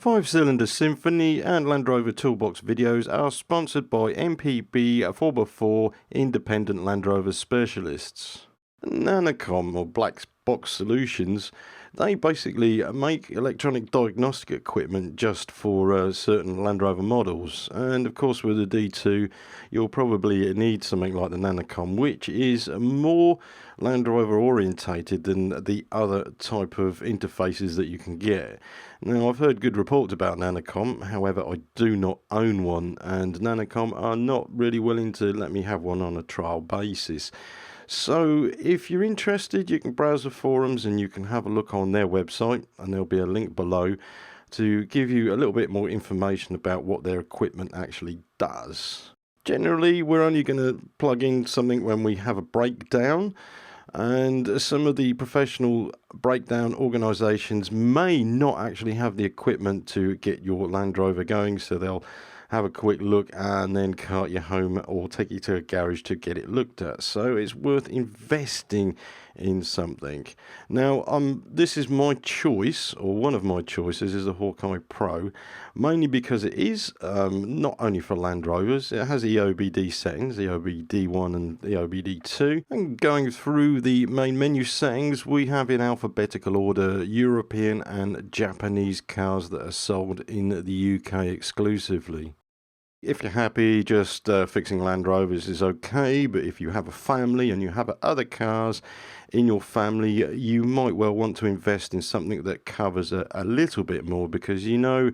5-Cylinder Symphony and Land Rover Toolbox videos are sponsored by MPB 4x4 Independent Land Rover Specialists. Nanocom, or Black Box Solutions, they basically make electronic diagnostic equipment just for certain Land Rover models. And of course with the D2 you'll probably need something like the Nanocom, which is more Land Rover orientated than the other type of interfaces that you can get. Now, I've heard good reports about Nanocom, however I do not own one, and Nanocom are not really willing to let me have one on a trial basis. So if you're interested, you can browse the forums and you can have a look on their website, and there'll be a link below to give you a little bit more information about what their equipment actually does. Generally, we're only going to plug in something when we have a breakdown, and some of the professional breakdown organisations may not actually have the equipment to get your Land Rover going, so they'll have a quick look and then cart you home or take you to a garage to get it looked at. So it's worth investing in something. Now, this is my choice, or one of my choices, is the Hawkeye Pro, mainly because it is not only for Land Rovers. It has EOBD settings, EOBD1 and EOBD2. And going through the main menu settings, we have in alphabetical order European and Japanese cars that are sold in the UK exclusively. If you're happy just fixing Land Rovers is okay, but if you have a family and you have other cars in your family, you might well want to invest in something that covers a little bit more, because you know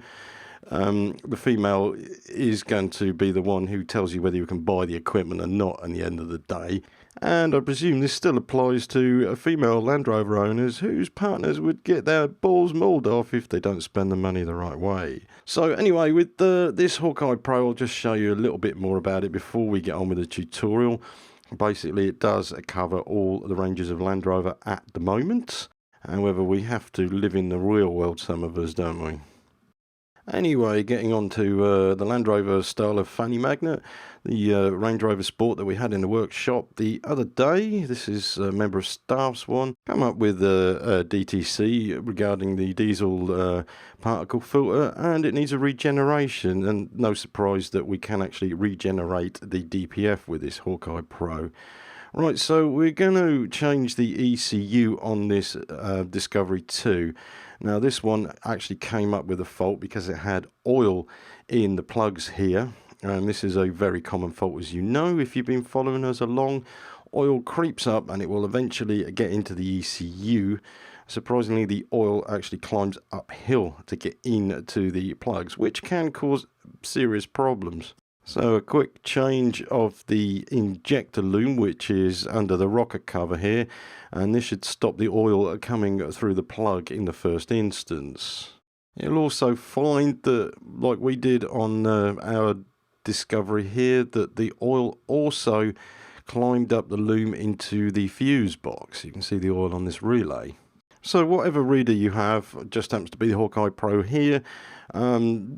the female is going to be the one who tells you whether you can buy the equipment or not at the end of the day. And I presume this still applies to female Land Rover owners whose partners would get their balls mauled off if they don't spend the money the right way. So anyway, with this Hawkeye Pro, I'll just show you a little bit more about it before we get on with the tutorial. Basically, it does cover all the ranges of Land Rover at the moment. However, we have to live in the real world, some of us, don't we? Anyway, getting on to the Land Rover style of fanny magnet, the Range Rover Sport that we had in the workshop the other day. This is a member of staff's one. Come up with a DTC regarding the diesel particle filter, and it needs a regeneration, and no surprise that we can actually regenerate the DPF with this Hawkeye Pro. Right, so we're going to change the ECU on this Discovery 2. Now this one actually came up with a fault because it had oil in the plugs here, and this is a very common fault, as you know if you've been following us along. Oil creeps up and it will eventually get into the ECU. Surprisingly, the oil actually climbs uphill to get into the plugs, which can cause serious problems. So a quick change of the injector loom, which is under the rocker cover here, and this should stop the oil coming through the plug in the first instance. You'll also find that, like we did on our Discovery here, that the oil also climbed up the loom into the fuse box. You can see the oil on this relay. So whatever reader you have, just happens to be the Hawkeye Pro here.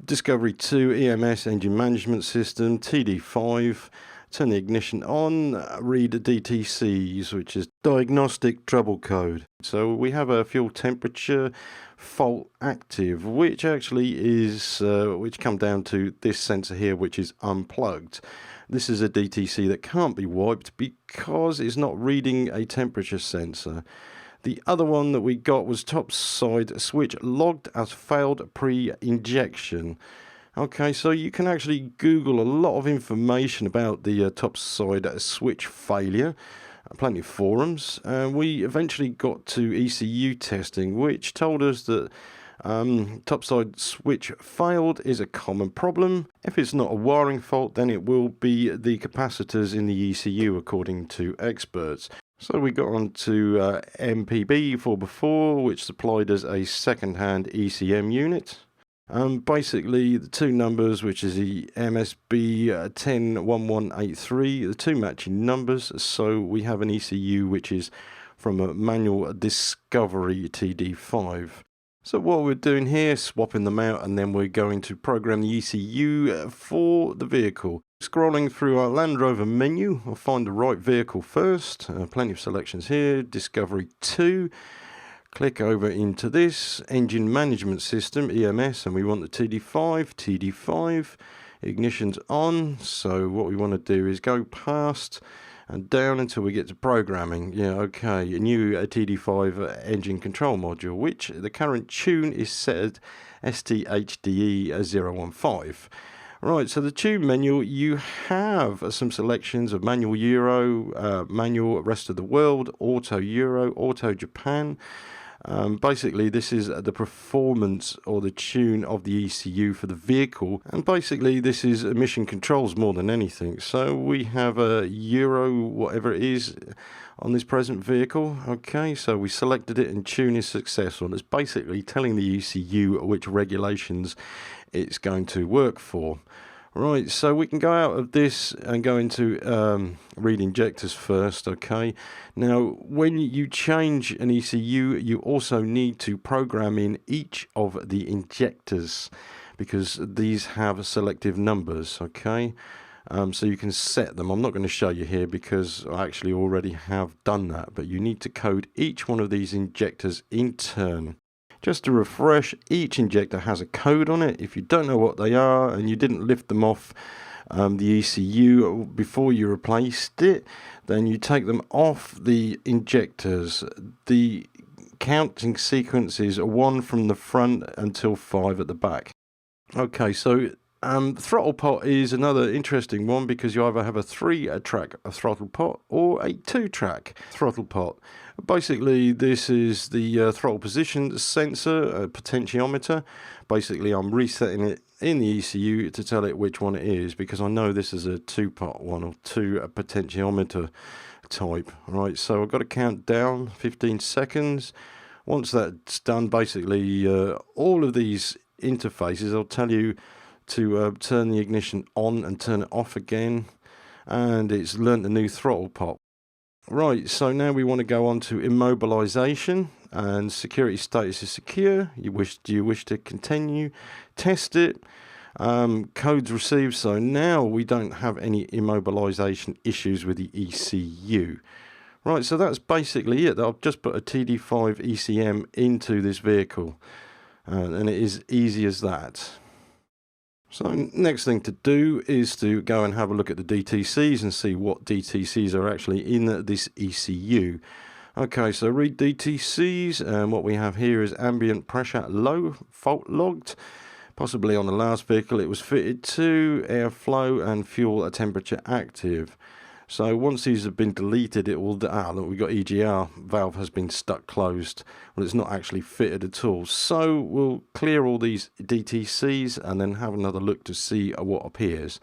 Discovery 2 EMS engine management system, Td5, turn the ignition on, read DTCs, which is diagnostic trouble code. So we have a fuel temperature fault active, which actually is, which come down to this sensor here, which is unplugged. This is a DTC that can't be wiped because it's not reading a temperature sensor. The other one that we got was top side switch logged as failed pre-injection. Okay, so you can actually Google a lot of information about the top side switch failure. Plenty of forums. We eventually got to ECU testing, which told us that topside switch failed is a common problem. If it's not a wiring fault, then it will be the capacitors in the ECU, according to experts. So we got on to MPB 4x4, which supplied us a second-hand ECM unit. Basically, the two numbers, which is the MSB 101183, the two matching numbers. So we have an ECU which is from a manual Discovery Td5. So what we're doing here, swapping them out, and then we're going to program the ECU for the vehicle. Scrolling through our Land Rover menu, I'll find the right vehicle first. Plenty of selections here. Discovery 2. Click over into this engine management system, EMS, and we want the Td5, ignition's on. So what we want to do is go past and down until we get to programming. Yeah, okay, a new Td5 engine control module, which the current tune is set at STHDE015. Right, so the tune menu, you have some selections of manual Euro, manual rest of the world, auto Euro, auto Japan. Basically, this is the performance or the tune of the ECU for the vehicle, and basically this is emission controls more than anything. So we have a Euro, whatever it is, on this present vehicle. Okay, so we selected it and tune is successful, and it's basically telling the ECU which regulations it's going to work for. Right, so we can go out of this and go into read injectors first. Okay, now when you change an ECU, you also need to program in each of the injectors, because these have selective numbers. Okay, so you can set them. I'm not going to show you here because I actually already have done that, but you need to code each one of these injectors in turn. Just to refresh, each injector has a code on it. If you don't know what they are and you didn't lift them off the ECU before you replaced it, then you take them off the injectors. The counting sequence is 1 from the front until 5 at the back. Okay, so throttle pot is another interesting one, because you either have a 3-track throttle pot or a 2-track throttle pot. Basically, this is the throttle position sensor, potentiometer. Basically, I'm resetting it in the ECU to tell it which one it is, because I know this is a 2-pot one, or 2 potentiometer type. Right, so I've got to count down 15 seconds. Once that's done, basically all of these interfaces, I'll tell you to turn the ignition on and turn it off again, and it's learnt the new throttle pot. Right, so now we want to go on to immobilization, and security status is secure. Do you wish to continue? Test it. Codes received. So now we don't have any immobilization issues with the ECU. Right, so that's basically it. I've just put a Td5 ECM into this vehicle, and it is easy as that. So next thing to do is to go and have a look at the DTCs and see what DTCs are actually in this ECU. Okay, so read DTCs, and what we have here is ambient pressure low, fault logged. Possibly on the last vehicle it was fitted to, airflow and fuel temperature active. So once these have been deleted, it will, look, we've got EGR, valve has been stuck closed. Well, it's not actually fitted at all. So we'll clear all these DTCs and then have another look to see what appears.